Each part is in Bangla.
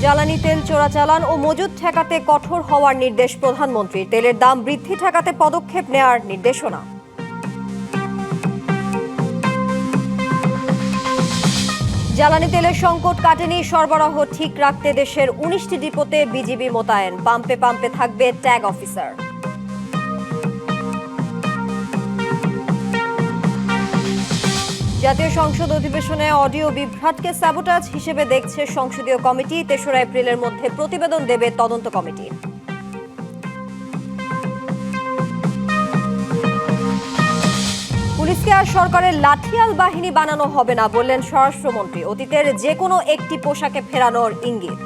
জ্বালানি তেল চোরাচালান ও মজুদ ঠেকাতে কঠোর হওয়ার নির্দেশ প্রধানমন্ত্রীর। তেলের দাম বৃদ্ধি ঠেকাতে পদক্ষেপ নেওয়ার নির্দেশনা। জ্বালানি তেলের সংকট কাটেনি, সরবরাহ ঠিক রাখতে দেশের 19টি ডিপোতে বিজিবি মোতায়েন। পাম্পে পাম্পে থাকবে ট্যাগ অফিসার। জাতীয় সংসদ অধিবেশনে অডিও বিভ্রাটকে স্যাবোটাজ হিসেবে দেখছে সংসদীয় কমিটি। ৩রা এপ্রিলের মধ্যে প্রতিবেদন দেবে তদন্ত কমিটি। পুলিশকে আর সরকারের লাঠিয়াল বাহিনী বানানো হবে না বললেন স্বরাষ্ট্রমন্ত্রী। অতীতের যে কোনো একটি পোশাকে ফেরানোর ইঙ্গিত।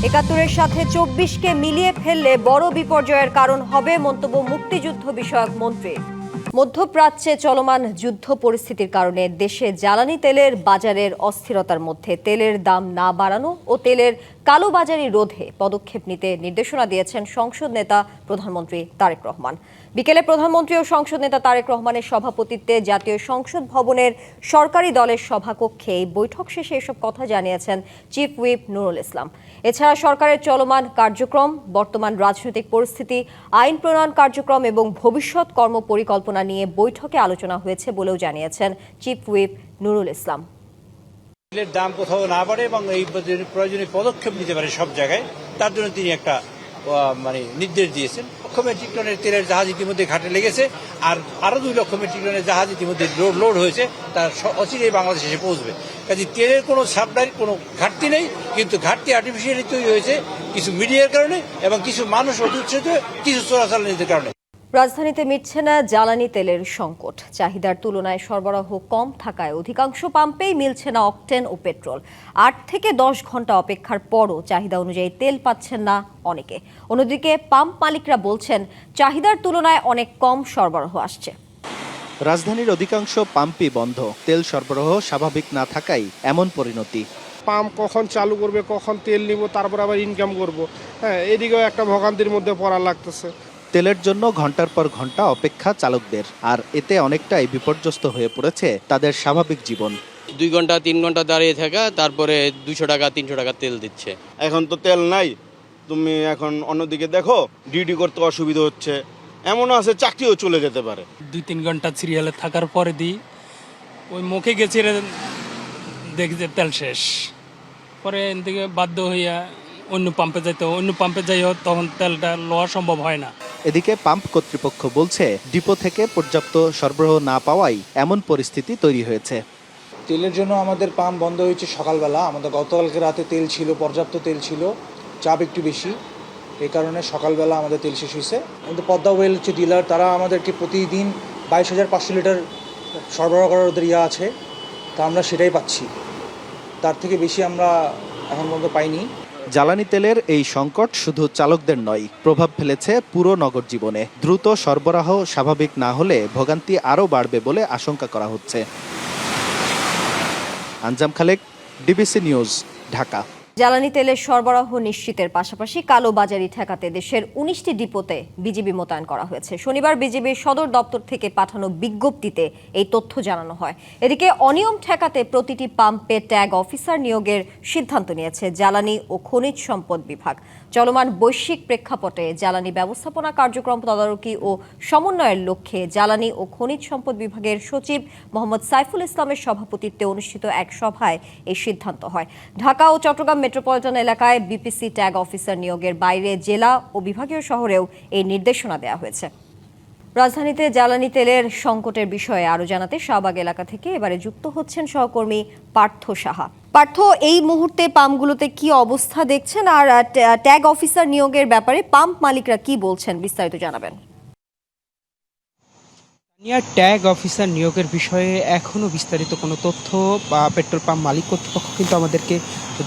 একাত্তরের সাথে ২৪কে মিলিয়ে ফেললে বড় বিপর্যয়ের কারণ হবে, মন্তব্য মুক্তিযুদ্ধ বিষয়ক মন্ত্রীর। মধ্যপ্রাচ্যে চলমান যুদ্ধ পরিস্থিতির কারণে দেশে জ্বালানি তেলের বাজারের অস্থিরতার মধ্যে তেলের দাম না বাড়ানো ও তেলের কালোবাজারি রোধে পদক্ষেপ নিতে নির্দেশনা দিয়েছেন সংসদ নেতা প্রধানমন্ত্রী তারেক রহমান। বিকেলে প্রধানমন্ত্রী ও সংসদ নেতা তারেক রহমানের সভাপতিত্বে জাতীয় সংসদ ভবনের সরকারি দলের সভাকক্ষে এই বৈঠক শেষে এসব কথা জানিয়েছেন চিফ হুইপ নুরুল ইসলাম। এছাড়া সরকারের চলমান কার্যক্রম, বর্তমান রাজনৈতিক পরিস্থিতি, আইন প্রণয়ন কার্যক্রম এবং ভবিষ্যৎ কর্মপরিকল্পনা নিয়ে বৈঠকে আলোচনা হয়েছে বলেও জানিয়েছেন চিফ হুইপ নুরুল ইসলাম। তেলের দাম কোথাও না বাড়ে এবং এই প্রয়োজনীয় পদক্ষেপ নিতে পারে সব জায়গায়, তার জন্য তিনি একটা নির্দেশ দিয়েছেন। 1 লক্ষ মেট্রিক টনের তেলের জাহাজ ইতিমধ্যে ঘাটে লেগেছে, আর আরো 2 লক্ষ মেট্রিক টনের জাহাজ ইতিমধ্যে লোড হয়েছে, তার অচিরেই বাংলাদেশে এসে পৌঁছবে। কাজে তেলের কোনো সাপ্লাইয়ের কোনো ঘাটতি নেই, কিন্তু ঘাটতি আর্টিফিশিয়ালি তৈরি হয়েছে কিছু মিডিয়ার কারণে এবং কিছু মানুষ অতিউৎসাহিত, কিছু চোরাচালানিদের কারণে। রাজধানীতে মিটছে না জ্বালানি তেলের সংকট। চাহিদার তুলনায় সরবরাহ কম থাকায় অধিকাংশ পাম্পেই মিলছে না অকটেন ও পেট্রোল। 8 থেকে 10 ঘন্টা অপেক্ষার পরও চাহিদা অনুযায়ী তেল পাচ্ছেন না অনেকে। অন্যদিকে পাম্প মালিকরা বলছেন চাহিদার তুলনায় অনেক কম সরবরাহ আসছে। রাজধানীর অধিকাংশ পাম্পই বন্ধ। তেল সরবরাহ স্বাভাবিক না থাকায় এমন পরিণতি। পাম্প কখন চালু করবে, কখন তেল নিব, তারপর আবার ইনকাম করব, এদিকেও একটা ভোগান্তির মধ্যে পড়া লাগতেছে। তেলের জন্য ঘন্টার পর ঘন্টা অপেক্ষা চালকদের, আর এতে অনেকটাই বিপর্যস্ত হয়ে পড়েছে তাদের স্বাভাবিক জীবন। 2 ঘন্টা 3 ঘন্টা দাঁড়িয়ে থাকা, তারপরে 200 টাকা 300 টাকা তেল দিচ্ছে। এখন তো তেল নাই, তুমি এখন অন্যদিকে দেখো, ডিউটি করতে অসুবিধা হচ্ছে, এমনও আছে চাকরিও চলে যেতে পারে। 2-3 ঘন্টা সিরিয়ালে থাকার পরে দিই, ওই মুখে গেছে দেখি যে তেল শেষ, পরে এদিকে বাধ্য হইয়া অন্য পাম্পে যাইতে, অন্য পাম্পে যাইও তখন তেলটা লওয়া সম্ভব হয় না। এদিকে পাম্প কর্তৃপক্ষ বলছে ডিপো থেকে পর্যাপ্ত সরবরাহ না পাওয়ায় এমন পরিস্থিতি তৈরি হয়েছে। তেলের জন্য আমাদের পাম্প বন্ধ হয়েছে সকালবেলা। আমাদের গতকালকে রাতে তেল ছিল, পর্যাপ্ত তেল ছিল, চাপ একটু বেশি, এই কারণে সকালবেলা আমাদের তেল শেষ হয়েছে। আমাদের পদ্মা ওয়েল হচ্ছে ডিলার, তারা আমাদেরকে প্রতিদিন 22,500 লিটার সরবরাহ করার ওদের আছে, তা আমরা সেটাই পাচ্ছি, তার থেকে বেশি আমরা এখন পর্যন্ত পাইনি। জ্বালানি তেলের এই সংকট শুধু চালকদের নয়, প্রভাব ফেলেছে পুরো নগর জীবনে। দ্রুত সরবরাহ স্বাভাবিক না হলে ভোগান্তি আরও বাড়বে বলে আশঙ্কা করা হচ্ছে। আঞ্জাম খালেক, ডিবিসি নিউজ, ঢাকা। জ্বালানি তেলের সরবরাহ নিশ্চিতের পাশাপাশি কালোবাজারি ঠেকাতে দেশের 19টি ডিপোতে বিজিবি মোতায়েন করা হয়েছে। শনিবার বিজিবির সদর দপ্তর থেকে পাঠানো বিজ্ঞপ্তিতে এই তথ্য জানানো হয়। এদিকে অনিয়ম ঠেকাতে প্রতিটি পাম্পে ট্যাগ অফিসার নিয়োগের সিদ্ধান্ত নিয়েছে জ্বালানি ও খনিজ সম্পদ বিভাগ। চলমান বৈশ্বিক প্রেক্ষাপটে জ্বালানি ব্যবস্থাপনা কার্যক্রম তদারকি ও সমন্বয়ের লক্ষ্যে জ্বালানি ও খনিজ সম্পদ বিভাগের সচিব মোহাম্মদ সাইফুল ইসলামের সভাপতিত্বে অনুষ্ঠিত এক সভায় এই সিদ্ধান্ত হয়। ঢাকা ও চট্টগ্রাম মেট্রোপলিটন এলাকায় বিপিসি ট্যাগ অফিসার নিয়োগের বাইরে জেলা ও বিভাগীয় শহরেও এই নির্দেশনা দেওয়া হয়েছে। রাজধানীতে জ্বালানি তেলের সংকটের বিষয়ে আরও জানাতে শাহবাগ এলাকা থেকে এবারে যুক্ত হচ্ছেন সহকর্মী পার্থ সাহা। পার্থ, এই মুহূর্তে পাম্পগুলোতে কি অবস্থা দেখছেন, আর ট্যাগ অফিসার নিয়োগের ব্যাপারে পাম্প মালিকরা কি বলছেন, বিস্তারিত জানাবেন। ট্যাগ অফিসার নিয়োগের বিষয়ে এখনও বিস্তারিত কোনো তথ্য বা পেট্রোল পাম্প মালিক কর্তৃপক্ষ কিন্তু আমাদেরকে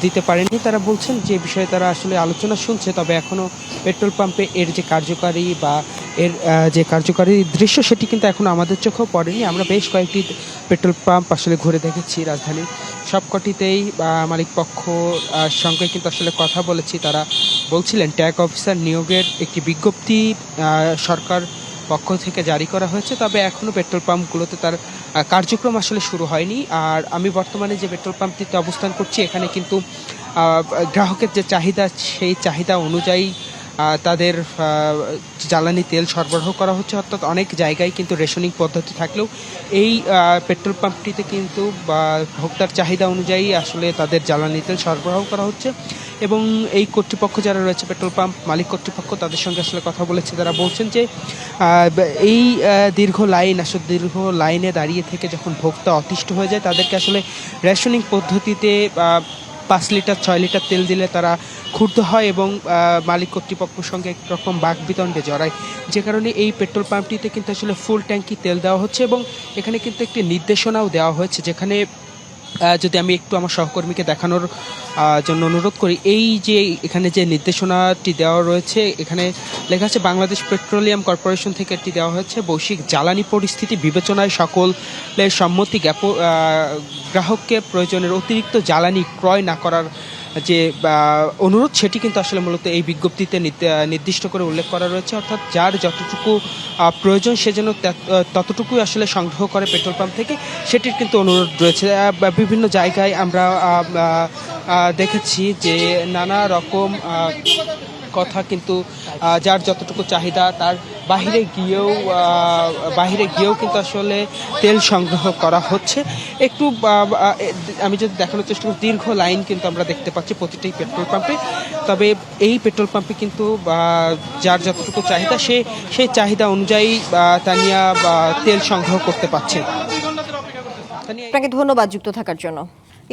দিতে পারেনি। তারা বলছেন যে বিষয়ে তারা আসলে আলোচনা শুনছে, তবে এখনও পেট্রোল পাম্পে এর যে কার্যকারী বা এর যে কার্যকারী দৃশ্য সেটি কিন্তু এখনও আমাদের চোখেও পড়েনি। আমরা বেশ কয়েকটি পেট্রোল পাম্প আসলে ঘুরে দেখেছি রাজধানীর, সবকটিতেই মালিক পক্ষ সঙ্গে কিন্তু আসলে কথা বলেছি। তারা বলছিলেন ট্যাগ অফিসার নিয়োগের একটি বিজ্ঞপ্তি সরকার পক্ষ থেকে জারি করা হয়েছে, তবে এখনও পেট্রোল পাম্পগুলোতে তার কার্যক্রম আসলে শুরু হয়নি। আর আমি বর্তমানে যে পেট্রোল পাম্পটিতে অবস্থান করছি, এখানে কিন্তু গ্রাহকের যে চাহিদা, সেই চাহিদা অনুযায়ী তাদের জ্বালানি তেল সরবরাহ করা হচ্ছে। অর্থাৎ অনেক জায়গায় কিন্তু রেশনিং পদ্ধতি থাকলেও এই পেট্রোল পাম্পটিতে কিন্তু ভোক্তার চাহিদা অনুযায়ী আসলে তাদের জ্বালানি তেল সরবরাহ করা হচ্ছে। এবং এই কর্তৃপক্ষ যারা রয়েছে, পেট্রোল পাম্প মালিক কর্তৃপক্ষ, তাদের সঙ্গে আসলে কথা বলেছে। তারা বলছেন যে এই দীর্ঘ লাইনে দাঁড়িয়ে থেকে যখন ভোক্তা অতিষ্ঠ হয়ে যায়, তাদেরকে আসলে রেশনিং পদ্ধতিতে 5 লিটার 6 লিটার তেল দিলে তারা ক্ষুব্ধ হয় এবং মালিক কর্তৃপক্ষের সঙ্গে একরকম বাকবিতণ্ডে জড়ায়, যে কারণে এই পেট্রোল পাম্পটিতে কিন্তু আসলে ফুল ট্যাঙ্কি তেল দেওয়া হচ্ছে। এবং এখানে কিন্তু একটি নির্দেশনাও দেওয়া হয়েছে, যেখানে যদি আমি একটু আমার সহকর্মীকে দেখানোর জন্য অনুরোধ করি, এই যে এখানে যে নির্দেশনাটি দেওয়া রয়েছে, এখানে লেখা আছে বাংলাদেশ পেট্রোলিয়াম কর্পোরেশন থেকে এটি দেওয়া হয়েছে। বৈশ্বিক জ্বালানি পরিস্থিতি বিবেচনায় সকলের সম্মতি গ্রাহককে প্রয়োজনের অতিরিক্ত জ্বালানি ক্রয় না করার যে অনুরোধ, সেটি কিন্তু আসলে মূলত এই বিজ্ঞপ্তিতে নির্দিষ্ট করে উল্লেখ করা রয়েছে। অর্থাৎ যার যতটুকু প্রয়োজন সে যেন ততটুকুই আসলে সংগ্রহ করে পেট্রোল পাম্প থেকে, সেটির কিন্তু অনুরোধ রয়েছে। বিভিন্ন জায়গায় আমরা দেখেছি যে নানা রকম কথা কিন্তু যার যতটুকু চাহিদা তার বাহিরে গিয়েও কিন্তু আসলে তেল সংগ্রহ করা হচ্ছে। একটু আমি যদি দেখানোর চেষ্টা করি, দীর্ঘ লাইন কিন্তু আমরা দেখতে পাচ্ছি প্রতিটি পেট্রোল পাম্পে। তবে এই পেট্রোল পাম্পে কিন্তু যার যতটুকু চাহিদা সেই চাহিদা অনুযায়ী তানিয়া তেল সংগ্রহ করতে পারছে। আপনাকে ধন্যবাদ যুক্ত থাকার জন্য।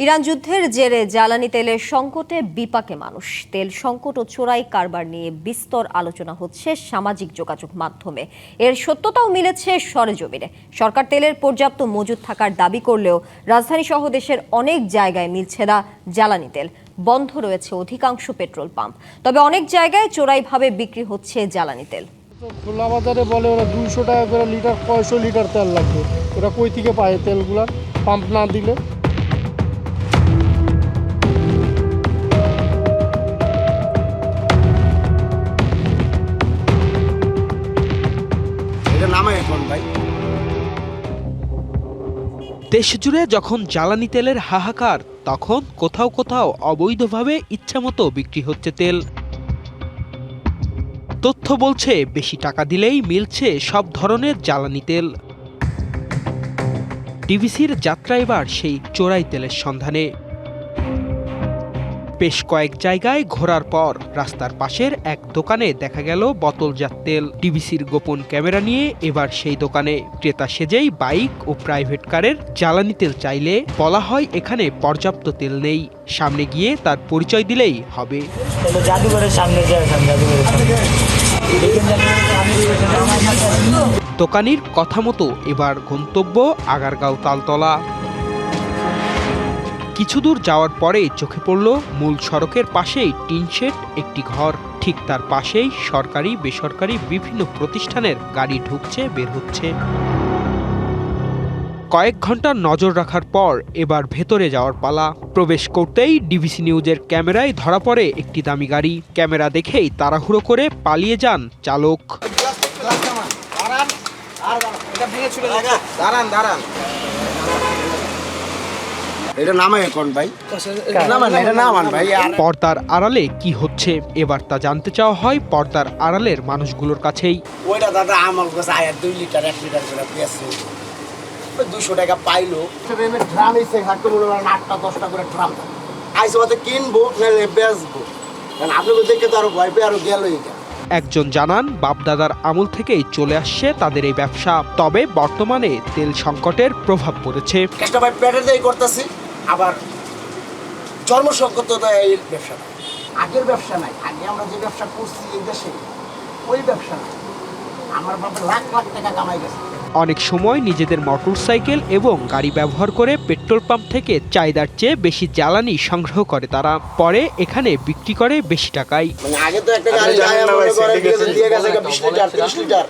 ইরান যুদ্ধের জেরে জ্বালানি তেলের সংকটে বিপাকে মানুষ। তেল সংকট ও চোরাই কারবার নিয়ে বিস্তর আলোচনা হচ্ছে সামাজিক যোগাযোগ মাধ্যমে। এর সত্যতাও মিলেছে সরেজমিনে। সরকার তেলের পর্যাপ্ত মজুদ থাকার দাবি করলেও রাজধানী সহ দেশের অনেক জায়গায় মিলছে না জ্বালানি তেল। বন্ধ রয়েছে অধিকাংশ পেট্রোল পাম্প। তবে অনেক জায়গায় চোরাইভাবে বিক্রি হচ্ছে জ্বালানি তেল। খোলা বাজারে বলে ওরা 200 টাকা করে লিটার, 500 লিটার তেল লাগবে। ওরা কই থেকে পায় তেলগুলা পাম্প না দিলে? দেশ জুড়ে যখন জ্বালানি তেলের হাহাকার, তখন কোথাও কোথাও অবৈধভাবে ইচ্ছামতো বিক্রি হচ্ছে তেল। তথ্য বলছে বেশি টাকা দিলেই মিলছে সব ধরনের জ্বালানি তেল। ডিভিসির যাত্রা এবার সেই চোরাই তেলের সন্ধানে। বেশ কয়েক জায়গায় ঘোরার পর রাস্তার পাশের এক দোকানে দেখা গেল বোতলজাত তেল। ডিবিসির গোপন ক্যামেরা নিয়ে এবার সেই দোকানে ক্রেতা সেজেই বাইক ও প্রাইভেট কারের জ্বালানি তেল চাইলে বলা হয় এখানে পর্যাপ্ত তেল নেই, সামনে গিয়ে তার পরিচয় দিলেই হবে। দোকানির কথা মতো এবার গন্তব্য আগারগাঁও তালতলা। কিছু দূর যাওয়ার পরে চোখে পড়ল মূল সড়কের পাশেই টিনশেড একটি ঘর। ঠিক তার পাশেই সরকারি বেসরকারি বিভিন্ন প্রতিষ্ঠানের গাড়ি ঢুকছে বের হচ্ছে। কয়েক ঘন্টা নজর রাখার পর এবার ভেতরে যাওয়ার পালা। প্রবেশ করতেই ডিবিসি নিউজের ক্যামেরায় ধরা পড়ে একটি দামি গাড়ি। ক্যামেরা দেখেই তাড়াহুড়ো করে পালিয়ে যান চালক। পর্দার আড়ালে কি হচ্ছে এবার তা জানতে চাওয়া হয় পর্দার আড়ালের মানুষগুলোর কাছেই। ওইটা দাদা আমার কাছে 2 লিটার 1 লিটার করে পেয়েছে, 200 টাকা পাইলো। ড্রাম এসে থাকতে বলে 8টা 10টা করে ড্রাম আইসে ওতে কিনবো নাহলে বেচবো, কারণ আপনাকে দেখে তো আরো ভয় পেয়ে আরো গেল। একজন জানান বাপদাদার আমল থেকেই চলে আসছে তাদের এই ব্যবসা, তবে বর্তমানে তেল সংকটের প্রভাব পড়েছে। চেষ্টা ভাই পেটের দায়ী করতেছি, আবার জন্ম সংকট এই ব্যবসা আগের ব্যবসা নাই। আগে আমরা যে ব্যবসা করছি এই দেশে ওই ব্যবসা নাই। আমার বাবা লাখ লাখ টাকা কামাই গেছে। অনেক সময় নিজেদের মোটরসাইকেল এবং গাড়ি ব্যবহার করে পেট্রোল পাম্প থেকে চাহিদার চেয়ে বেশি জ্বালানি সংগ্রহ করে তারা, পরে এখানে বিক্রি করে বেশি টাকায়। আগে তো একটা গাড়ি দিয়ে গেছে 20 লিটার 30 লিটার,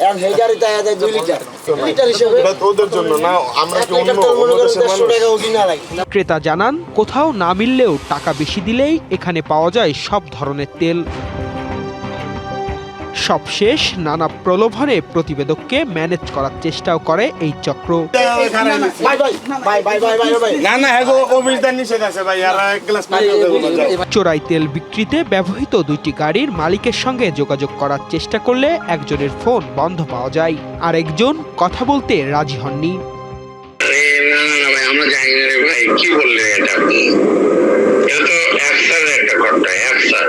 এখন এই গাড়ি দেয়া যায় 2 লিটার। লিটার হিসেবে ওদের জন্য না, আমরা কি অন্য দেশের মানুষ। ক্রেতা জানান কোথাও না মিললেও টাকা বেশি দিলেই এখানে পাওয়া যায় সব ধরনের তেল। সবশেষ নানা প্রলোভনে প্রতিবেদককে ম্যানেজ করার চেষ্টাও করে এই চক্র। চোরাই তেল বিক্রিতে ব্যবহৃত 2টি গাড়ির মালিকের সঙ্গে যোগাযোগ করার চেষ্টা করলে একজনের ফোন বন্ধ পাওয়া যায়, আর একজন কথা বলতে রাজি হননি। আমরা জানি না রে ভাই, কি বললেন এটা আপনি? এটা তো অ্যাপসার একটা ঘটনা, অ্যাপসার।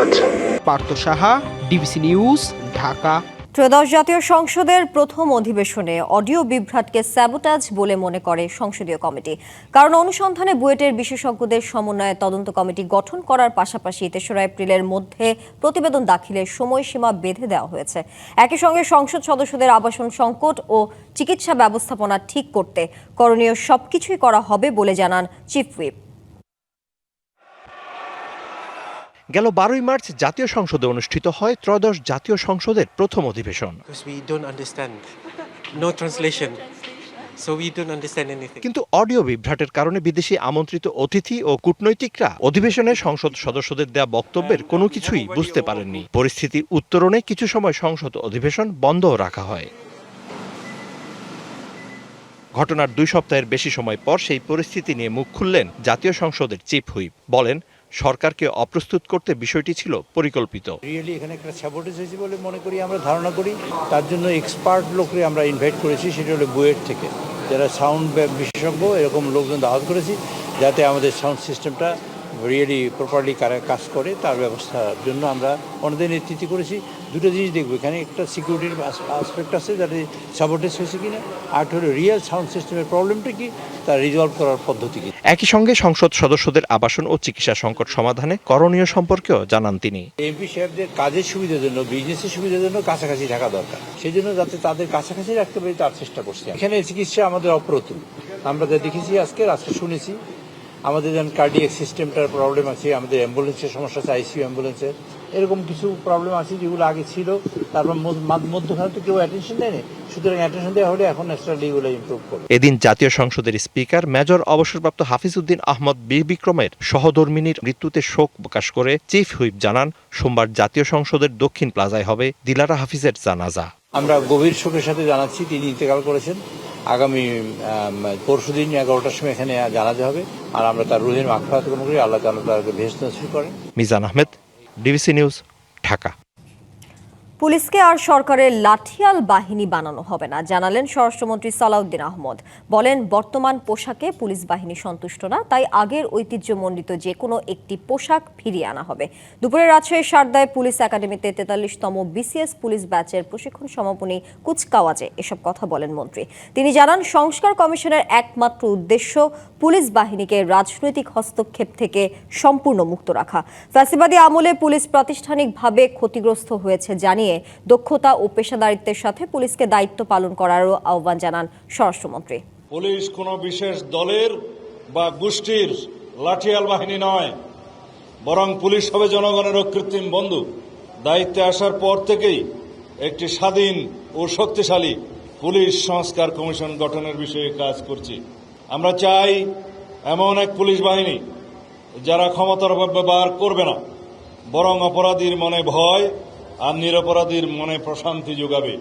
আচ্ছা। Partha Saha, DBC news, Dhaka. ত্রয়োদশ জাতীয় সংসদের প্রথম অধিবেশনে অডিও বিভ্রাটকে স্যাবোটাজ বলে মনে করে সংসদীয় কমিটি। কারণ অনুসন্ধানে বুয়েটের বিশেষজ্ঞদের সমন্বয়ে তদন্ত কমিটি গঠন করার পাশাপাশি 3রা এপ্রিলের মধ্যে প্রতিবেদন দাখিলের সময়সীমা বেঁধে দেওয়া হয়েছে। একই সঙ্গে সংসদ সদস্যদের আবাসন সংকট ও চিকিৎসা ব্যবস্থাপনা ঠিক করতে করণীয় সবকিছুই করা হবে বলে জানান চিফ হুইপ। গেল 12ই মার্চ জাতীয় সংসদে অনুষ্ঠিত হয় ত্রয়োদশ জাতীয় সংসদের প্রথম অধিবেশন। কিন্তু অডিও বিভ্রাটের কারণে বিদেশি আমন্ত্রিত অতিথি ও কূটনৈতিকরা অধিবেশনে সংসদ সদস্যদের দেয়া বক্তব্যের কোনো কিছুই বুঝতে পারেননি। পরিস্থিতি উত্তরণে কিছু সময় সংসদ অধিবেশন বন্ধও রাখা হয়। ঘটনার 2 সপ্তাহের বেশি সময় পর সেই পরিস্থিতি নিয়ে মুখ খুললেন জাতীয় সংসদের চিফ হুইপ। বলেন, সরকারকে অপ্রস্তুত করতে বিষয়টি ছিল পরিকল্পিত। রিয়েলি এখানে একটা স্যাবোটেজ হয়েছে বলে মনে করি, আমরা ধারণা করি। তার জন্য এক্সপার্ট লোককে আমরা ইনভাইট করেছি, সেটা হলো বুয়েট থেকে, যারা সাউন্ড বিশেষজ্ঞ এরকম লোকজন দাওয়াত করেছি, যাতে আমাদের সাউন্ড সিস্টেমটা রিয়েলি প্রপারলি কাজ করে তার ব্যবস্থার জন্য আমরা অন্যদের নেতৃত্ব করেছি। 2টো জিনিস দেখবো, এখানে একটা সিকিউরিটির আসপেক্ট আছে যাতে সাবোটেজ হয়েছে কিনা, আর হলো রিয়েল সাউন্ড সিস্টেমের প্রবলেমটা কি, তার রিজলভ করার পদ্ধতি কি। একই সঙ্গে সংসদ সদস্যদের আবাসন ও চিকিৎসা সংকট সমাধানে করণীয় সম্পর্কেও জানান তিনি। এমপি সাহেবদের কাজের সুবিধার জন্য, বিজনেসের সুবিধার জন্য কাছাকাছি থাকা দরকার, সেই জন্য যাতে তাদের কাছাকাছি রাখতে পারি তার চেষ্টা করছি। এখানে চিকিৎসা আমাদের অপ্রতুল, আমরা যা দেখেছি আজকে শুনেছি, আমাদের যেমন কার্ডিয়াক সিস্টেমটার প্রবলেম আছে, আমাদের অ্যাম্বুলেন্সের সমস্যা আছে, আইসিইউ অ্যাম্বুলেন্সের এরকম কিছু প্রবলেম আছে যেগুলো আগে ছিল, তারপর মধ্যখানে তো কেউ অ্যাটেনশন দেয়নি, সুতরাং অ্যাটেনশন দেওয়া হলে এখন ন্যাচারালি এগুলো ইমপ্রুভ করবে। এদিন জাতীয় সংসদের স্পিকার মেজর অবসরপ্রাপ্ত হাফিজউদ্দিন আহমদ বীর বিক্রমের সহধর্মিনীর মৃত্যুতে শোক প্রকাশ করে চিফ হুইপ জানান, সোমবার জাতীয় সংসদের দক্ষিণ প্লাজায় হবে দিলারা হাফিজের জানাজা। আমরা গভীর শোকের সাথে জানাচ্ছি তিনি ইন্তেকাল করেছেন। আগামী পরশুদিন 11টার সময় এখানে জানাজা হবে, আর আমরা তার রুহের মাগফিরাত কামনা করি, আল্লাহ তাআলা তাকে বেহেশত নসিব করেন। Mizan Ahmed, DBC news, Dhaka. পুলিশকে আর সরকারের লাঠিয়াল বাহিনী বানানো হবে না, জানালেন স্বরাষ্ট্রমন্ত্রী সালাউদ্দিন আহমদ। বলেন, বর্তমান পোশাকে পুলিশ বাহিনী সন্তুষ্ট না, তাই আগের ঐতিহ্যমণ্ডিত যে কোনো একটি পোশাক ফিরিয়ে আনা হবে। দুপুরে রাজশাহীর সারদায় পুলিশ একাডেমিতে 43তম বিসিএস পুলিশ ব্যাচের প্রশিক্ষণ সমাপনী কুচকাওয়াজে এসব কথা বলেন মন্ত্রী। তিনি জানান, সংস্কার কমিশনের একমাত্র উদ্দেশ্য পুলিশ বাহিনীকে রাজনৈতিক হস্তক্ষেপ থেকে সম্পূর্ণ মুক্ত রাখা। ফ্যাসিবাদী আমলে পুলিশ প্রাতিষ্ঠানিকভাবে ক্ষতিগ্রস্ত হয়েছে জানিয়ে দক্ষতা ও পেশাদারিত্বের সাথে পুলিশকে দায়িত্ব পালন করারও আহ্বান জানান স্বরাষ্ট্রমন্ত্রী। পুলিশ কোনো বিশেষ দলের বা গোষ্ঠীর লাঠিয়াল বাহিনী নয়, বরং পুলিশ হবে জনগণের অকৃত্রিম বন্ধু। দায়িত্বে আসার পর থেকেই একটি স্বাধীন ও শক্তিশালী পুলিশ সংস্কার কমিশন গঠনের বিষয়ে কাজ করছি। আমরা চাই এমন এক পুলিশ বাহিনী যারা ক্ষমতার অপব্যবহার করবে না, বরং অপরাধীর মনে ভয় আর নিরপরাধীর মনে প্রশান্তি যোগাবে।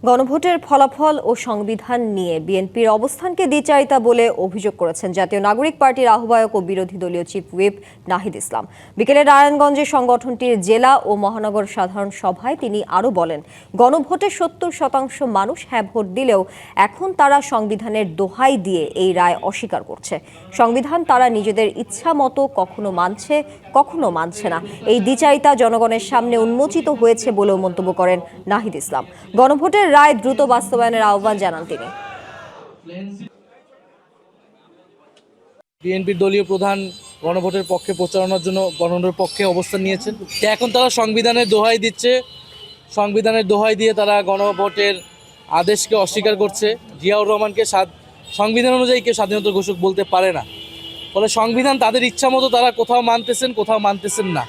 গণভোটের ফলাফল ও সংবিধান নিয়ে বিএনপির অবস্থানকে দ্বিচারিতা বলে অভিযোগ করেছেন জাতীয় নাগরিক পার্টির আহ্বায়ক ও বিরোধী দলীয় চিফ হুইপ নাহিদ ইসলাম। বিকেলে নারায়ণগঞ্জে সংগঠনটির জেলা ও মহানগর সাধারণ সভায় তিনি আরও বলেন, গণভোটে 70% মানুষ হ্যাঁ ভোট দিলেও এখন তারা সংবিধানের দোহাই দিয়ে এই রায় অস্বীকার করছে। সংবিধান তারা নিজেদের ইচ্ছা মতো কখনো মানছে, কখনো মানছে না। এই দ্বিচারিতা জনগণের সামনে উন্মোচিত হয়েছে বলেও মন্তব্য করেন নাহিদ ইসলাম। গণভোটের রায় দ্রুত বাস্তবায়নের আহ্বান জানান তিনি। বিএনপির দলীয় প্রধান গণভোটের পক্ষে প্রচারণার জন্য গণভোটের পক্ষে অবস্থান নিয়েছেন। এখন তারা সংবিধানের দোহাই দিচ্ছে, সংবিধানের দোহাই দিয়ে তারা গণভোটের আদেশকে অস্বীকার করছে। জিয়াউর রহমানকে সংবিধান অনুযায়ী কেউ স্বাধীনতা ঘোষক বলতে পারে না। ফলে সংবিধান তাদের ইচ্ছা মতো তারা কোথাও মানতেছেন, কোথাও মানতেছেন না।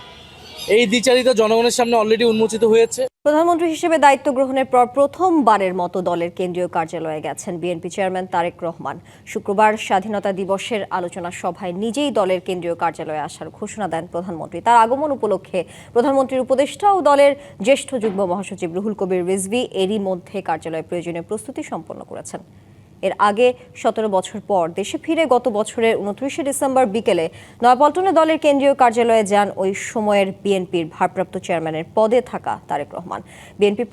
এই দ্বিচারিতা জনগণের সামনে অলরেডি উন্মোচিত হয়েছে। প্রধানমন্ত্রী হিসেবে দায়িত্ব গ্রহণের পর প্রথমবারের মতো দলের কেন্দ্রীয় কার্যালয়ে গেছেন বিএনপি চেয়ারম্যান তারেক রহমান। শুক্রবার স্বাধীনতা দিবসের আলোচনা সভায় নিজেই দলের কেন্দ্রীয় কার্যালয়ে আসার ঘোষণা দেন প্রধানমন্ত্রী। তার আগমন উপলক্ষে প্রধানমন্ত্রীর উপদেষ্টা ও দলের জ্যেষ্ঠ যুগ্ম মহাসচিব রুহুল কবির রিজভী এরই মধ্যে কার্যালয়ে প্রয়োজনীয় প্রস্তুতি সম্পন্ন করেছেন। এর আগে 17 বছর পর দেশে ফিরে গত বছরের 29শে ডিসেম্বর বিকেলে নয়াপল্টনে দলের কেন্দ্রীয় কার্যালয়ে যান ওই সময়ের বিএনপির ভারপ্রাপ্ত চেয়ারম্যানের পদে থাকা তারেক রহমান। বিএনপি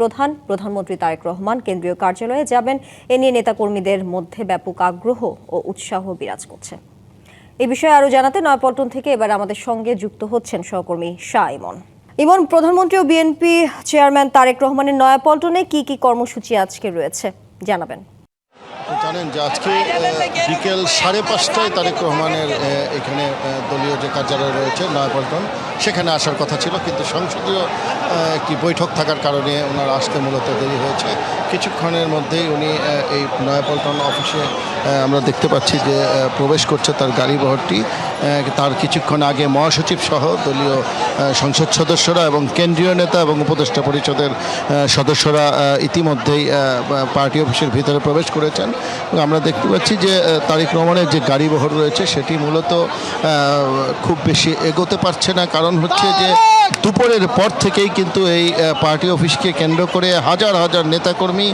প্রধানমন্ত্রী তারেক রহমান কেন্দ্রীয় কার্যালয়ে যাবেন এ নিয়ে নেতাকর্মীদের মধ্যে ব্যাপক আগ্রহ ও উৎসাহ বিরাজ করছে। এই বিষয়ে আরও জানাতে নয়াপল্টন থেকে এবার আমাদের সঙ্গে যুক্ত হচ্ছেন সহকর্মী শাহ ইমন। ইমন, প্রধানমন্ত্রী ও বিএনপি চেয়ারম্যান তারেক রহমানের নয়াপল্টনে কি কি কর্মসূচি আজকে রয়েছে জানাবেন। জানেন যে আজকে বিকেল 5:30টায় তারেক রহমানের এখানে দলীয় যে কার্যালয় রয়েছে নয়াপল্টন, সেখানে আসার কথা ছিল, কিন্তু সংসদীয় একটি বৈঠক থাকার কারণে ওনার আসতে মূলত দেরি হয়েছে। কিছুক্ষণের মধ্যেই উনি এই নয়াপল্টন অফিসে আমরা দেখতে পাচ্ছি যে প্রবেশ করছে তার গাড়িবহরটি। তার কিছুক্ষণ আগে মহাসচিব সহ দলীয় সংসদ সদস্যরা এবং কেন্দ্রীয় নেতা এবং উপদেষ্টা পরিষদের সদস্যরা ইতিমধ্যেই পার্টি অফিসের ভিতরে প্রবেশ করেছেন। আমরা দেখতে পাচ্ছি যে তারেক রহমানের যে গাড়িবহর রয়েছে সেটি মূলত খুব বেশি এগোতে পারছে না। কারণ হচ্ছে যে দুপুরের পর থেকেই কিন্তু এই পার্টি অফিসকে কেন্দ্র করে হাজার হাজার নেতাকর্মী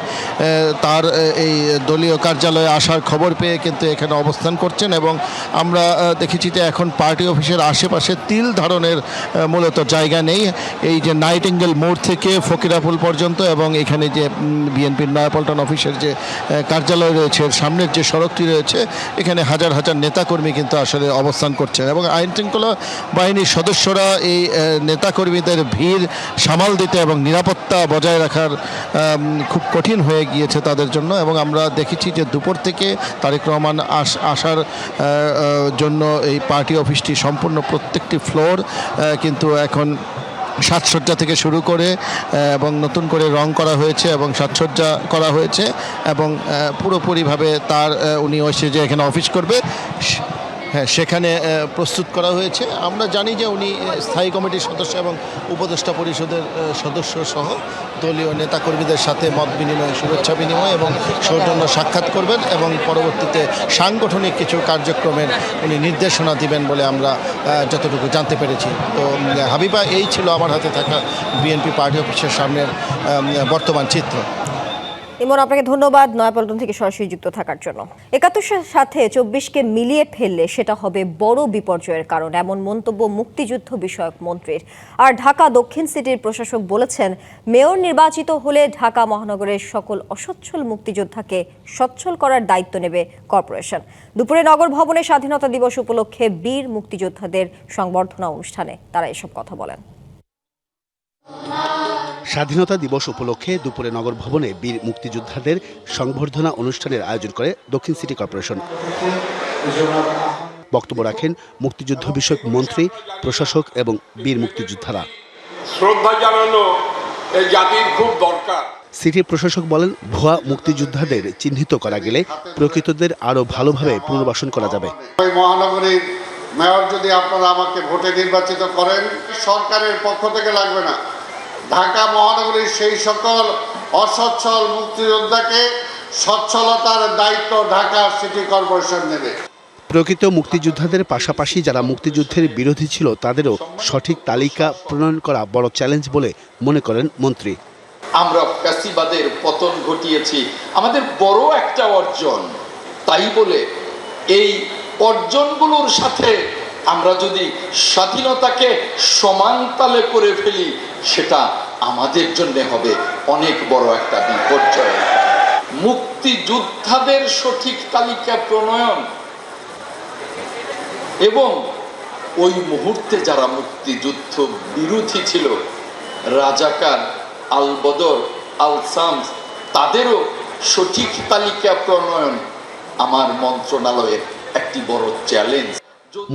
তার এই দলীয় কার্যালয়ে আসার খবর পেয়ে কিন্তু এখানে অবস্থান করছেন, এবং আমরা দেখেছি যে এখন পার্টি অফিসের আশেপাশে তিল ধারণের মূলত জায়গা নেই। এই যে নাইটিঙ্গেল মোড় থেকে ফকিরাপুল পর্যন্ত এবং এখানে যে বিএনপির নয়াপল্টন অফিসের যে কার্যালয় রয়েছে, সামনের যে সড়কটি রয়েছে, এখানে হাজার হাজার নেতাকর্মী কিন্তু আসলে অবস্থান করছেন, এবং আইনশৃঙ্খলা বাহিনীর সদস্যরা এই নেতাকর্মীদের ভিড় সামাল দিতে এবং নিরাপত্তা বজায় রাখার খুব কঠিন হয়ে গিয়েছে তাদের জন্য। এবং আমরা দেখেছি যে দুপুর থেকে তারেক রহমান আসার জন্য এই পার্টি অফিসটি সম্পূর্ণ প্রত্যেকটি ফ্লোর কিন্তু এখন সাজসজ্জা থেকে শুরু করে এবং নতুন করে রং করা হয়েছে এবং সাজসজ্জা করা হয়েছে, এবং পুরোপুরিভাবে তার উনি এসে যে এখানে অফিস করবে হ্যাঁ সেখানে প্রস্তুত করা হয়েছে। আমরা জানি যে উনি স্থায়ী কমিটির সদস্য এবং উপদেষ্টা পরিষদের সদস্য সহ দলীয় নেতাকর্মীদের সাথে মত বিনিময়, শুভেচ্ছা বিনিময় এবং সৌজন্য সাক্ষাৎ করবেন, এবং পরবর্তীতে সাংগঠনিক কিছু কার্যক্রমের উনি নির্দেশনা দিবেন বলে আমরা যতটুকু জানতে পেরেছি। তো হাবিবা, এই ছিল আমার হাতে থাকা বিএনপি পার্টি অফিসের সামনের বর্তমান চিত্র। ইমন, আপনাকে ধন্যবাদ নয়াপল্টন থেকে সরাসরি যুক্ত থাকার জন্য। 71-এর সাথে 24কে মিলিয়ে ফেললে সেটা হবে বড় বিপর্যয়ের কারণ, এমন মন্তব্য মুক্তিযুদ্ধ বিষয়ক মন্ত্রীর। আর ঢাকা দক্ষিণ সিটির প্রশাসক বলেছেন, মেয়র নির্বাচিত হলে ঢাকা মহানগরের সকল অসচ্ছল মুক্তিযোদ্ধাকে সচ্ছল করার দায়িত্ব নেবে কর্পোরেশন। দুপুরে নগর ভবনে স্বাধীনতা দিবস উপলক্ষে বীর মুক্তিযোদ্ধাদের সংবর্ধনা অনুষ্ঠানে তারা এসব কথা বলেন। স্বাধীনতা দিবস উপলক্ষে দুপুরে নগর ভবনে বীর মুক্তিযোদ্ধাদের সংবর্ধনা অনুষ্ঠানের আয়োজন করে দক্ষিণ সিটি কর্পোরেশন। বক্তব্য রাখেন মুক্তিযুদ্ধ বিষয়ক মন্ত্রী, প্রশাসক এবং বীর মুক্তিযোদ্ধারা। শ্রদ্ধা জানানো এই জাতির খুব দরকার। সিটি প্রশাসক বলেন, ভুয়া মুক্তিযোদ্ধাদের চিহ্নিত করা গেলে প্রকৃতদের আরও ভালোভাবে পুনর্বাসন করা যাবে। মহানগরীর মেয়র যদি আপনারা আমাকে ভোটে নির্বাচিত করেন, সরকারের পক্ষ থেকে লাগবে না, ঢাকা মহানগরীর সেই সকল অসচ্ছল মুক্তিযোদ্ধাকে সচ্ছলতার দায়িত্ব ঢাকা সিটি কর্পোরেশন নেবে। প্রকৃত মুক্তিযোদ্ধাদের পাশাপাশি যারা মুক্তিযুদ্ধের বিরোধী ছিল তাদেরও সঠিক তালিকা প্রণয়ন করা বড় চ্যালেঞ্জ বলে মনে করেন মন্ত্রী। আমরা ফ্যাসিবাদের পতন ঘটিয়েছি, আমাদের বড় একটা অর্জন। তাই বলে এই অর্জনগুলোর সাথে আমরা যদি স্বাধীনতাকে সমান তালে করে ফেলি, সেটা আমাদের জন্য হবে অনেক বড় একটা বিপর্যয়। মুক্তিযোদ্ধাদের সঠিক তালিকা প্রণয়ন এবং ওই মুহূর্তে যারা মুক্তিযুদ্ধ বিরোধী ছিল, রাজাকার, আল বদর, আল শামস, তাদেরও সঠিক তালিকা প্রণয়ন আমার মন্ত্রণালয়ের একটি বড় চ্যালেঞ্জ।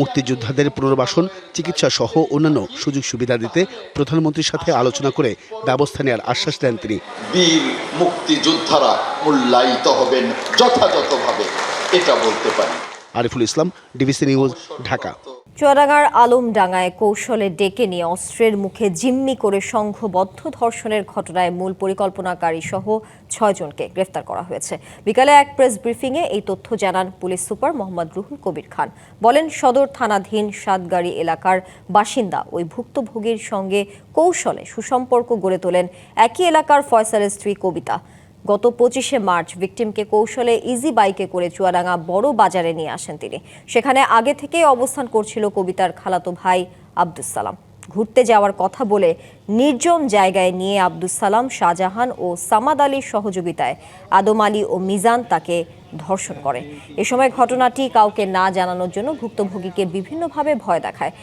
মুক্তিযোদ্ধাদের পুনর্বাসন, চিকিৎসা সহ অন্যান্য সুযোগ সুবিধা দিতে প্রধানমন্ত্রীর সাথে আলোচনা করে ব্যবস্থা নেওয়ার আশ্বাস দেন তিনি। বীর মুক্তিযোদ্ধারা মূল্যায়িত হবেন যথাযথভাবে, এটা বলতে পারি। Ariful Islam, DBC news, Dhaka. চুয়াডাঙ্গার আলমডাঙ্গায় কৌশলে ডেকে নিয়ে অস্ত্রের মুখে জিম্মি করে সংঘবদ্ধ ধর্ষণের ঘটনায় মূল পরিকল্পনাকারী সহ 6 জনকে গ্রেফতার করা হয়েছে। বিকালে এক প্রেস ব্রিফিংয়ে এই তথ্য জানান পুলিশ সুপার মোহাম্মদ রুহুল কবির খান। বলেন, সদর থানাধীন সাতগাড়ি এলাকার বাসিন্দা ওই ভুক্তভোগীর সঙ্গে কৌশলে সুসম্পর্ক গড়ে তোলেন একই এলাকার ফয়সালের স্ত্রী কবিতা। গত 25শে মার্চ ভিকটিমকে কৌশলে ইজি বাইকে করে চুয়াডাঙ্গা বড় বাজারে নিয়ে আসেন তিনি। সেখানে আগে থেকেই অবস্থান করছিল কবিতার খালাতো ভাই আব্দুস সালাম। ঘুরতে যাওয়ার কথা বলে নির্জন জায়গায় নিয়ে আব্দুস সালাম, শাহজাহান ও সামাদ আলীর সহযোগিতায় আদম আলী ও মিজান তাকে ধর্ষণ করে। এ সময় ঘটনাটি কাউকে না জানানোর জন্য ভুক্তভোগীকে বিভিন্নভাবে ভয় দেখায়।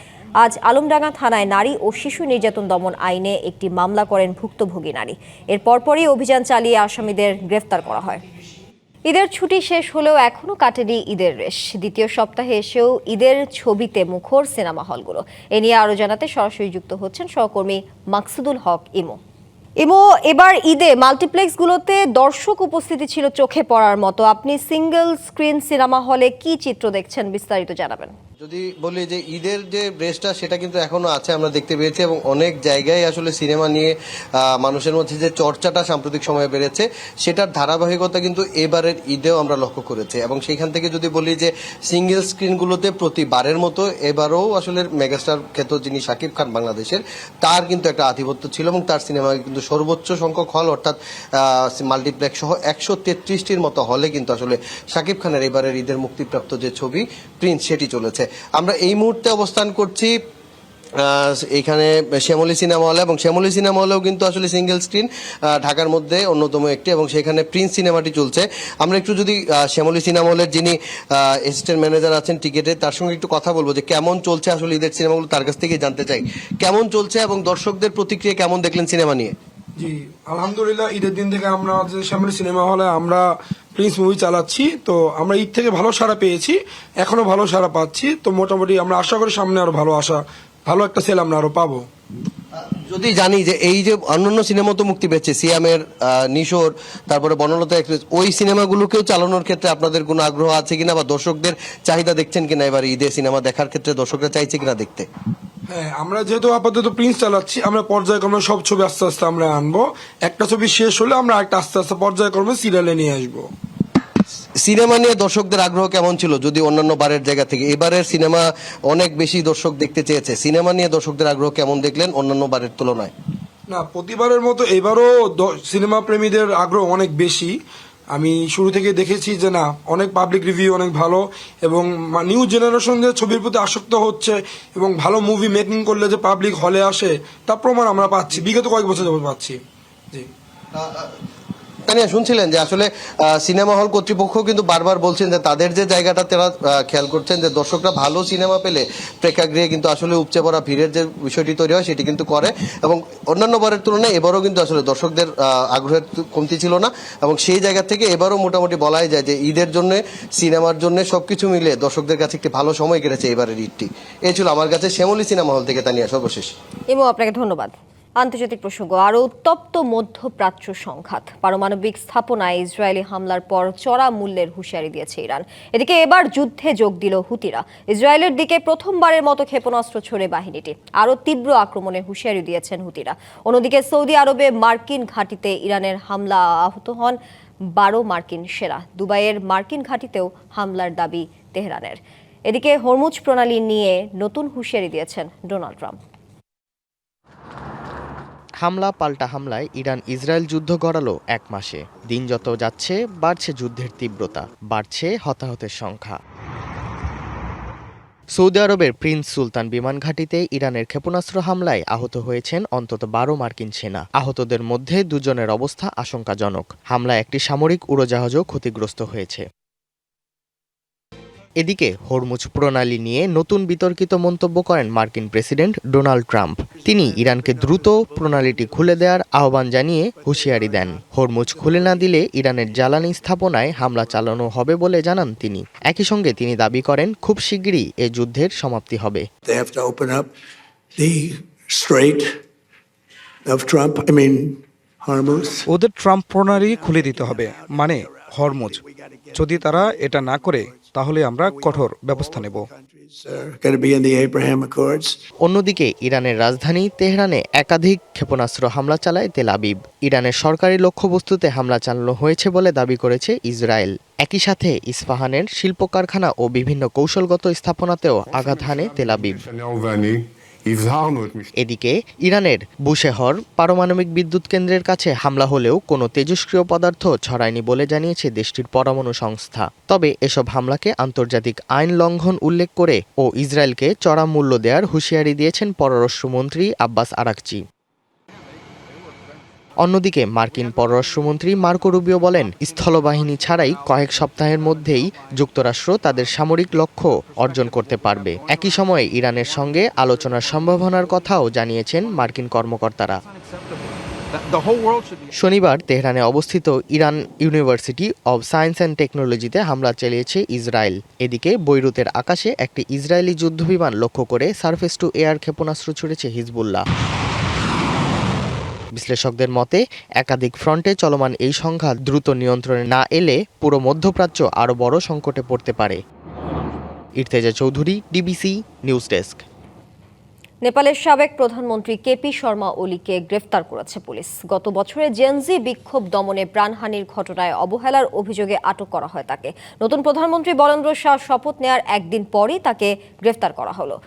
আজ আলমডাঙ্গা থানায় নারী ও শিশু নির্যাতন দমন আইনে একটি মামলা করেন ভুক্তভোগী নারী। এর পরপরই অভিযান চালিয়ে আসামিদের গ্রেফতার করা হয়। ঈদের ছুটি শেষ হলেও এখনো কাটেনি ঈদের রেশ। দ্বিতীয় সপ্তাহে এসেও ঈদের ছবিতে মুখর সিনেমা হলগুলো। এ নিয়ে আরো জানাতে সরাসরি যুক্ত হচ্ছেন সহকর্মী মাকসুদুল হক ইমো। এবার ঈদে মাল্টিপ্লেক্সগুলোতে দর্শক উপস্থিতি ছিল চোখে পড়ার মতো। আপনি সিঙ্গেল স্ক্রিন সিনেমা হলে কি চিত্র দেখছেন, বিস্তারিত জানাবেন। যদি বলি যে ঈদের যে রেসটা সেটা কিন্তু এখনো আছে, আমরা দেখতে পেয়েছি, এবং অনেক জায়গায় আসলে সিনেমা নিয়ে মানুষের মধ্যে যে চর্চাটা সাম্প্রতিক সময়ে বেড়েছে সেটার ধারাবাহিকতা কিন্তু এবারের ঈদেও আমরা লক্ষ্য করেছি। এবং সেইখান থেকে যদি বলি যে সিঙ্গেল স্ক্রিনগুলোতে প্রতিবারের মতো এবারও আসলে মেগাস্টার খ্যাত যিনি শাকিব খান বাংলাদেশের, তার কিন্তু একটা আধিপত্য ছিল এবং তার সিনেমা কিন্তু সর্বোচ্চ সংখ্যক হল অর্থাৎ মাল্টিপ্লেক্স সহ 133টির মতো হলে কিন্তু আসলে শাকিব খানের এবারের ঈদের মুক্তিপ্রাপ্ত যে ছবি প্রিন্স সেটি চলেছে। আমরা এই মুহূর্তে অবস্থান করছি এখানে শ্যামলী সিনেমা হলে, এবং শ্যামলী সিনেমা হলেও কিন্তু আসলে সিঙ্গেল স্ক্রিন ঢাকার মধ্যে অন্যতম একটি, এবং সেখানে প্রিন্স সিনেমাটি চলছে। আমরা একটু যদি শ্যামলী সিনেমা হলের যিনি অ্যাসিস্ট্যান্ট ম্যানেজার আছেন টিকেটে, তার সঙ্গে একটু কথা বলবো যে কেমন চলছে আসলে ঈদের সিনেমাগুলো, তার কাছ থেকেই জানতে চাই কেমন চলছে এবং দর্শকদের প্রতিক্রিয়া কেমন দেখলেন সিনেমা নিয়ে। জি আলহামদুলিল্লাহ, ঈদের দিন থেকে আমরা শ্যামলী সিনেমা হলে আমরা প্রিন্স মুভি চালাচ্ছি। তো আমরা ঈদ থেকে ভালো সাড়া পেয়েছি, এখনো ভালো সাড়া পাচ্ছি। তো মোটামুটি আমরা আশা করি সামনে আরো ভালো একটা সেল আমরা আরো পাবো। যদি জানি যে এই যে অন্যান্য সিনেমা তো মুক্তি পেয়েছে, সিয়ামের, নিশোর, তারপরে বনলতা এক্সপ্রেস, ওই সিনেমাগুলোকেও চালানোর ক্ষেত্রে আপনাদের কোনো আগ্রহ আছে কিনা বা দর্শকদের চাহিদা দেখছেন কিনা এবার ঈদে সিনেমা দেখার ক্ষেত্রে দর্শকরা চাইছে কিনা দেখতে? হ্যাঁ, আমরা যেহেতু আপাতত প্রিন্স চালাচ্ছি, আমরা পর্যায়ক্রমে সব ছবি আস্তে আস্তে আমরা আনবো। একটা ছবি শেষ হলে আমরা একটা আস্তে আস্তে পর্যায়ক্রমে সিরিয়ালে নিয়ে আসবো। সিনেমা নিয়ে দর্শকদের আগ্রহ কেমন ছিল যদি অন্যান্য বারের জায়গা থেকে? এবারের সিনেমা অনেক বেশি দর্শক দেখতে চেয়েছে, সিনেমা নিয়ে দর্শকদের আগ্রহ কেমন দেখলেন অন্যান্য বারের তুলনায়? না, প্রতিবারের মতো এবারও সিনেমা প্রেমীদের আগ্রহ অনেক বেশি। আমি শুরু থেকে দেখেছি যে না, অনেক পাবলিক রিভিউ অনেক ভালো, এবং নিউ জেনারেশন যে ছবির প্রতি আসক্ত হচ্ছে এবং ভালো মুভি মেকিং করলে যে পাবলিক হলে আসে তার প্রমাণ আমরা পাচ্ছি, বিগত কয়েক বছর যাবত পাচ্ছি। জি তানিয়া, শুনছিলেন যে আসলে সিনেমা হল কর্তৃপক্ষ কিন্তু বারবার বলছেন যে তাদের যে জায়গাটা তারা খেয়াল করছেন যে দর্শকরা ভালো সিনেমা পেলে প্রেক্ষাগৃহে কিন্তু আসলে উপচে পড়া ভিড়ের যে বিষয়টি তৈরি হয় সেটি কিন্তু করে, এবং অন্যান্য বারের তুলনায় এবারও কিন্তু আসলে দর্শকদের আগ্রহের কমতি ছিল না, এবং সেই জায়গা থেকে এবারও মোটামুটি বলাই যায় যে ঈদের জন্য, সিনেমার জন্য সবকিছু মিলে দর্শকদের কাছে একটি ভালো সময় কেটেছে এবারের ঈদটি। এই ছিল আমার কাছে শ্যামলী সিনেমা হল থেকে তানিয়া সর্বশেষ। এবং আপনাকে ধন্যবাদ। আন্তর্জাতিক প্রসঙ্গ, আরও উত্তপ্ত মধ্যপ্রাচ্য সংঘাত। পারমাণবিক স্থাপনায় ইসরায়েলি হামলার পর চড়া মূল্যের হুঁশিয়ারি দিয়েছে ইরান। এদিকে এবার যুদ্ধে যোগ দিল হুতিরা। ইসরায়েলের দিকে প্রথমবারের মতো ক্ষেপণাস্ত্র ছোড়ে বাহিনীটি। আরও তীব্র আক্রমণের হুঁশিয়ারি দিয়েছেন হুতিরা। অন্যদিকে সৌদি আরবে মার্কিন ঘাঁটিতে ইরানের হামলা, আহত হন 12 মার্কিন সেনা। দুবাইয়ের মার্কিন ঘাঁটিতেও হামলার দাবি তেহরানের। এদিকে হরমুজ প্রণালী নিয়ে নতুন হুঁশিয়ারি দিয়েছেন ডোনাল্ড ট্রাম্প। হামলা পাল্টা হামলায় ইরান ইসরায়েল যুদ্ধ গড়ালো 1 মাসে। দিন যত যাচ্ছে বাড়ছে যুদ্ধের তীব্রতা, বাড়ছে হতাহতের সংখ্যা। সৌদি আরবের প্রিন্স সুলতান বিমান ঘাঁটিতে ইরানের ক্ষেপণাস্ত্র হামলায় আহত হয়েছেন অন্তত 12 মার্কিন সেনা। আহতদের মধ্যে 2 জনের অবস্থা আশঙ্কাজনক। হামলায় একটি সামরিক উড়োজাহাজও ক্ষতিগ্রস্ত হয়েছে। এদিকে হরমুজ প্রণালী নিয়ে নতুন বিতর্কিত মন্তব্য করেন মার্কিন প্রেসিডেন্ট ডোনাল্ড ট্রাম্প। তিনি ইরানকে দ্রুত প্রণালীটি খুলে দেওয়ার আহ্বান জানিয়ে হুঁশিয়ারি দেন। হরমুজ খুলে না দিলে ইরানের জ্বালানি স্থাপনায় হামলা চালানো হবে বলে জানান তিনি। একই সঙ্গে তিনি দাবি করেন খুব শিগগিরই এ যুদ্ধের সমাপ্তি হবে। ওদের ট্রাম্প প্রণালী খুলে দিতে হবে, মানে হরমুজ। যদি তারা এটা না করে তাহলে আমরা কঠোর ব্যবস্থা নেব। অন্যদিকে ইরানের রাজধানী তেহরানে একাধিক ক্ষেপণাস্ত্র হামলা চালায় তেল আবিব। ইরানের সরকারি লক্ষ্যবস্তুতে হামলা চালানো হয়েছে বলে দাবি করেছে ইসরায়েল। একই সাথে ইস্পাহানের শিল্প কারখানা ও বিভিন্ন কৌশলগত স্থাপনাতেও আঘাত হানে তেল আবিব। এদিকে ইরানের বুশেহর পারমাণবিক বিদ্যুৎ কেন্দ্রের কাছে হামলা হলেও কোনো তেজস্ক্রিয় পদার্থ ছড়ায়নি বলে জানিয়েছে দেশটির পরমাণু সংস্থা। তবে এসব হামলাকে আন্তর্জাতিক আইন লঙ্ঘন উল্লেখ করে ও ইসরায়েলকে চড়া মূল্য দেওয়ার হুঁশিয়ারি দিয়েছেন পররাষ্ট্রমন্ত্রী আব্বাস আরাকচি। অন্যদিকে মার্কিন পররাষ্ট্রমন্ত্রী মার্কো রুবিও বলেন, স্থলবাহিনী ছাড়াই কয়েক সপ্তাহের মধ্যেই যুক্তরাষ্ট্র তাদের সামরিক লক্ষ্য অর্জন করতে পারবে। একই সময়ে ইরানের সঙ্গে আলোচনার সম্ভাবনার কথাও জানিয়েছেন মার্কিন কর্মকর্তারা। শনিবার তেহরানে অবস্থিত Iran university of science and টেকনোলজিতে হামলা চালিয়েছে ইসরায়েল। এদিকে বৈরুতের আকাশে একটি ইসরায়েলি যুদ্ধবিমান লক্ষ্য করে সারফেস টু এয়ার ক্ষেপণাস্ত্র ছুড়েছে হিজবুল্লাহ। বিশ্লেষকদের মতে একাধিক ফ্রন্টে চলমান এই সংঘাত দ্রুত নিয়ন্ত্রণে না এলে পুরো মধ্যপ্রাচ্য আরও বড় সংকটে পড়তে পারে। ইর্তেজা চৌধুরী, ডিবিসি নিউজ ডেস্ক। নেপালের সাবেক প্রধানমন্ত্রী কেপি শর্মা ওলিকে গ্রেফতার করেছে পুলিশ। গত বছরে জেনজি বিক্ষোভ দমনে প্রাণহানির ঘটনায় অবহেলার অভিযোগে আটক করা হয় তাকে। নতুন প্রধানমন্ত্রী বরেন্দ্র শাহ শপথ নেয়ার একদিন পরই তাকে গ্রেফতার করা হলো।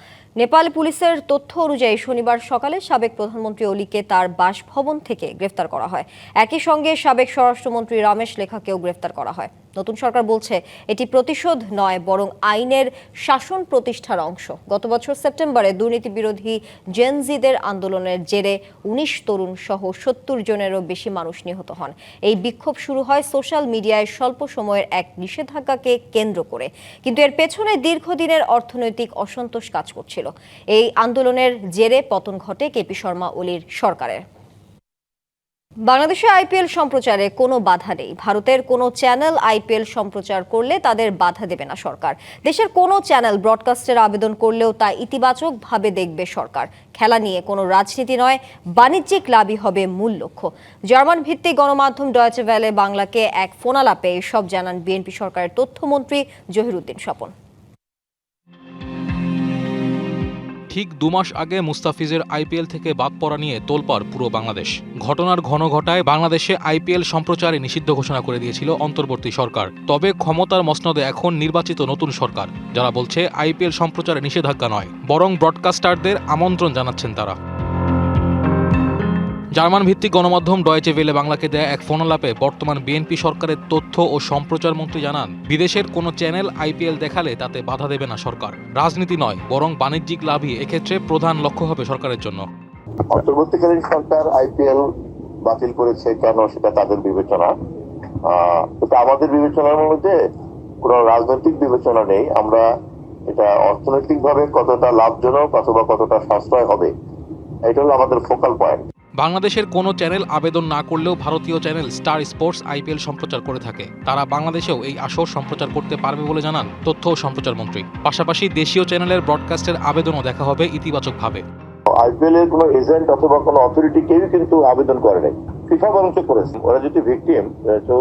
নেপাল পুলিশের তথ্য অনুযায়ী শনিবার সকালে সাবেক প্রধানমন্ত্রী ওলিকে তার বাসভবন থেকে গ্রেফতার করা হয়। একই সঙ্গে সাবেক স্বরাষ্ট্রমন্ত্রী রমেশ লেখাকেও গ্রেফতার করা হয়। নতুন সরকার বলছে এটি প্রতিশোধ নয়, বরং আইনের শাসন প্রতিষ্ঠার অংশ। গত বছর সেপ্টেম্বরে দুর্নীতি বিরোধী জেনজিদের আন্দোলনের জেরে 19 তরুণ সহ 70 জনেরও বেশি মানুষ নিহত হন। এই বিক্ষোভ শুরু হয় সোশ্যাল মিডিয়ায় স্বল্প সময়ের এক নিষেধাজ্ঞাকে কেন্দ্র করে, কিন্তু এর পেছনে দীর্ঘদিনের অর্থনৈতিক অসন্তোষ কাজ করছিল। এই আন্দোলনের জেরে পতন ঘটে কেপি শর্মা ওলির সরকারের। বাংলাদেশে আইপিএল সম্প্রচারে কোনো বাধা নেই। ভারতের কোনো চ্যানেল আইপিএল সম্প্রচার করলে তাদের বাধা দেবে না সরকার। দেশের কোনো চ্যানেল ব্রডকাস্টের আবেদন করলেও তা ইতিবাচকভাবে দেখবে সরকার। খেলা নিয়ে কোনো রাজনীতি নয়, বাণিজ্যিক লাভই হবে মূল লক্ষ্য। জার্মান ভিত্তিক গণমাধ্যম ডয়েচে ভেলে বাংলাকে এক ফোনালাপে এসব জানান বিএনপি সরকারের তথ্যমন্ত্রী জহিরুদ্দিন স্বপন। ঠিক 2 মাস আগে মুস্তাফিজের আইপিএল থেকে বাদ পড়া নিয়ে তোলপাড় পুরো বাংলাদেশ। ঘটনার ঘন ঘটায় বাংলাদেশে আইপিএল সম্প্রচারে নিষিদ্ধ ঘোষণা করে দিয়েছিল অন্তর্বর্তী সরকার। তবে ক্ষমতার মসনদে এখন নির্বাচিত নতুন সরকার, যারা বলছে আইপিএল সম্প্রচারে নিষেধাজ্ঞা নয়, বরং ব্রডকাস্টারদের আমন্ত্রণ জানাচ্ছেন তারা। জার্মান ভিত্তিক গণমাধ্যম ডয়েচে ভেলে বাংলাকে দেয়া এক ফোনালাপে বর্তমান বিএনপি সরকারের তথ্য ও সম্প্রচার মন্ত্রী জানান, বিদেশের কোনো চ্যানেল আইপিএল দেখালে তাতে বাধা দেবে না সরকার। রাজনীতি নয়, বরং বাণিজ্যিক লাভই এক্ষেত্রে প্রধান লক্ষ্য হবে সরকারের জন্য। অন্তর্বর্তীকালীন সরকার আইপিএল বাতিল করেছে কেন, সেটা তাদের বিবেচনা। এটা আমাদের বিবেচনার মধ্যে কোনো রাজনৈতিক বিবেচনা নেই। আমরা এটা অর্থনৈতিকভাবে কতটা লাভজনক অথবা কতটা সাশ্রয় হবে, এটা হলো আমাদের ফোকাল পয়েন্ট। বাংলাদেশের কোনো চ্যানেল আবেদন না করলেও ভারতীয় চ্যানেল স্টার স্পোর্টস আইপিএল সম্প্রচার করে থাকে। তারা বাংলাদেশেও এই আসর সম্প্রচার করতে পারবে বলে জানান তথ্য ও সম্প্রচার মন্ত্রী। পাশাপাশি দেশীয় চ্যানেলের ব্রডকাস্টের আবেদনও দেখা হবে ইতিবাচকভাবে। আইপিএল এর কোনো এজেন্ট অথবা কোনো অথরিটি কেউই কিন্তু আবেদন করে নাই, ফিফা বরঞ্চ করেছে। ওরা যদি ভিকটিম, তো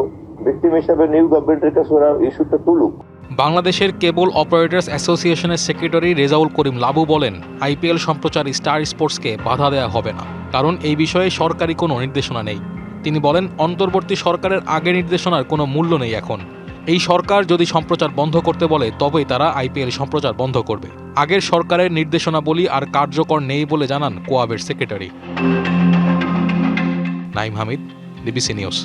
ভিকটিম হিসেবে নিউ গভর্নমেন্টের কাছে ওরা ইস্যুটা তুলুক। বাংলাদেশের কেবল অপারেটরস অ্যাসোসিয়েশনের সেক্রেটারি রেজাউল করিম লাবু বলেন, আইপিএল সম্প্রচার স্টার স্পোর্টসকে বাধা দেওয়া হবে না, কারণ এই বিষয়ে সরকারি কোনো নির্দেশনা নেই। তিনি বলেন, অন্তর্বর্তী সরকারের আগের নির্দেশনার কোনো মূল্য নেই এখন। এই সরকার যদি সম্প্রচার বন্ধ করতে বলে তবেই তারা আইপিএল সম্প্রচার বন্ধ করবে। আগের সরকারের নির্দেশনাবলী আর কার্যকর নেই বলে জানান কোয়াবের secretary. Naim Hamid, DBC news.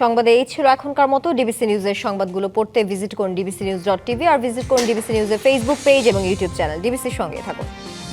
সংবাদে এই ছিল এখনকার মতো। ডিবিসি নিউজের সংবাদগুলো পড়তে ভিজিট করুন dbcnews.tv আর ভিজিট করুন ডিবিসি নিউজের ফেসবুক পেজ এবং ইউটিউব চ্যানেল। ডিবিসির সঙ্গে থাকুন।